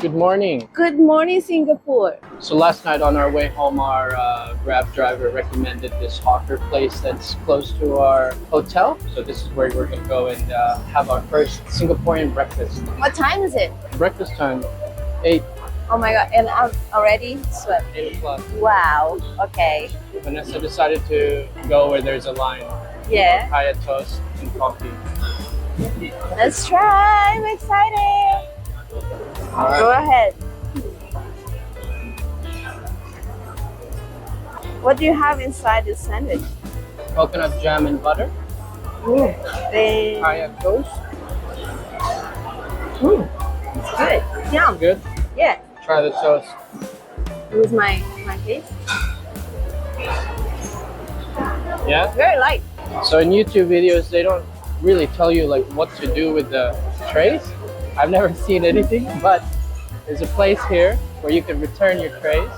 Good morning. Good morning, Singapore. So last night on our way home, our Grab driver recommended this hawker place that's close to our hotel. So this is where we're gonna go and have our first Singaporean breakfast. What time is it? Breakfast time, 8, Oh my god, and I'm already sweat. 8 o'clock. Wow, okay. Vanessa decided to go where there's a line. Yeah, Kaya toast and coffee. let's try. I'm excited. Go ahead. What do you have inside this sandwich? Coconut jam and butter. Then, Kaya toast. it's good. Yum. Good. Yeah. Try the toast. Use my taste. Yeah? Very light. So in YouTube videos, they don't really tell you like what to do with the trays. I've never seen anything, but there's a place here where you can return your trays.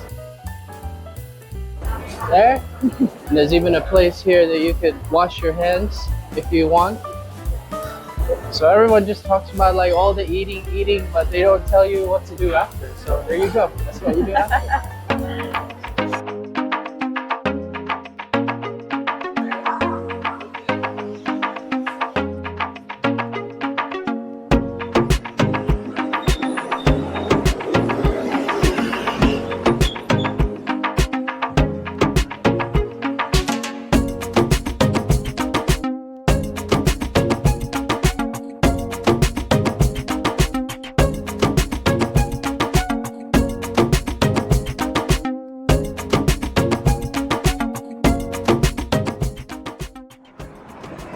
There. And there's even a place here that you could wash your hands if you want. So everyone just talks about like all the eating, but they don't tell you what to do after. So there you go. That's what you do after.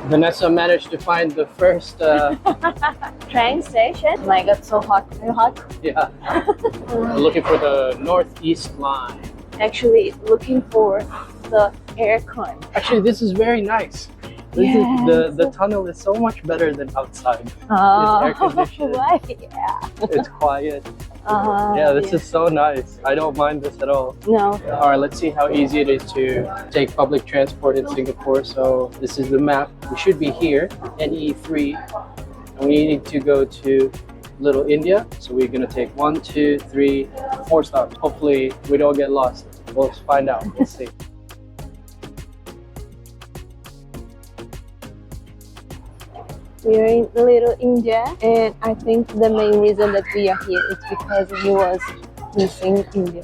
Vanessa managed to find the first, Train station. Oh my god, so hot. Very hot. yeah, we're looking for the northeast line. Actually, looking for the aircon. Actually, this is very nice. The tunnel is so much better than outside. It's air conditioned. Why? Yeah. It's quiet. Yeah, this is so nice. I don't mind this at all. No. All right, let's see how easy it is to take public transport in Singapore. So this is the map. We should be here, NE3, and we need to go to Little India. So we're gonna take 1, 2, 3, 4 stops. Hopefully we don't get lost. We'll find out. We'll see. We're in Little India, and I think the main reason that we are here is because he was missing India.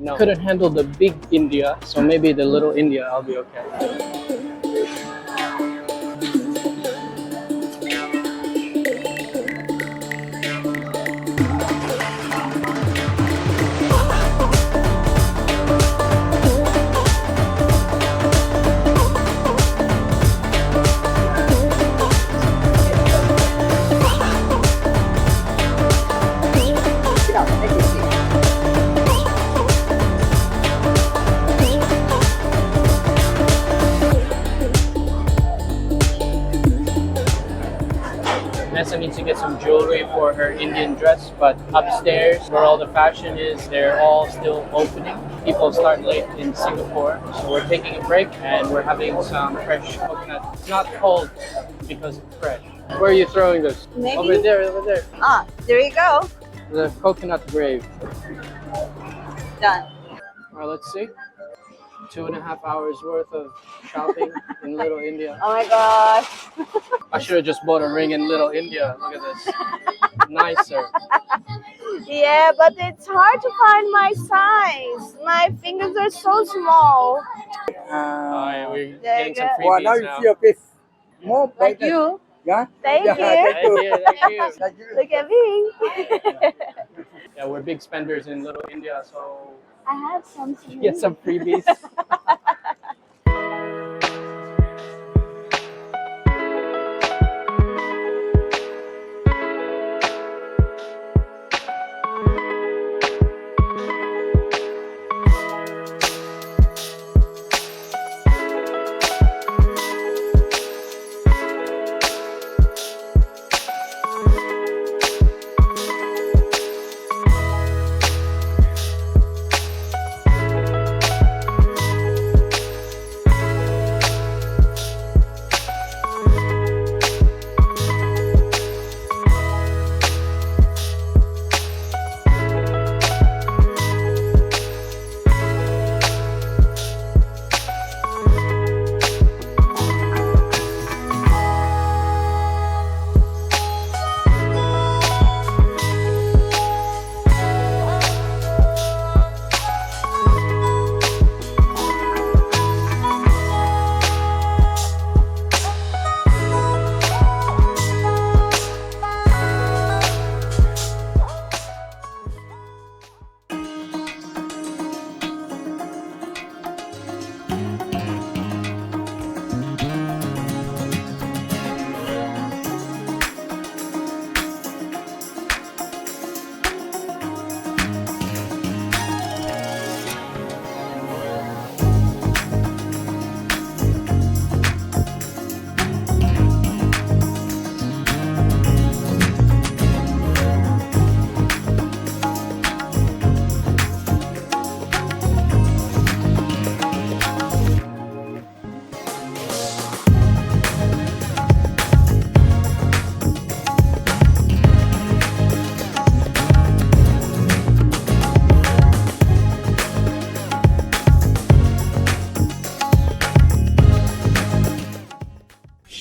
No. Couldn't handle the big India, so maybe the Little India, I'll be okay. Vanessa needs to get some jewelry for her Indian dress, but upstairs where all the fashion is, they're all still opening. People start late in Singapore, so we're taking a break and we're having some fresh coconut. It's not cold because it's fresh. Where are you throwing this? Maybe. Over there. Ah, there you go. The coconut grave. Done. All right, let's see. 2.5 hours worth of shopping in Little India. Oh my gosh. I should have just bought a ring in Little India. Look at this. Nicer. Yeah, but it's hard to find my size. My fingers are so small. Alright, we're There getting you some go. Well, freebies now you now. see your face. More Like brighter. you. Yeah? Thank Yeah, you. Thank you. Thank you. Look at me. Yeah, we're big spenders in Little India, so I have something. get some freebies.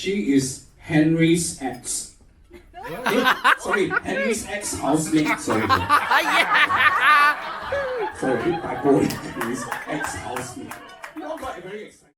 She is Henry's ex. Sorry, Henry's ex housemate. Sorry. Sorry, I called Henry's ex housemate. We all got very excited.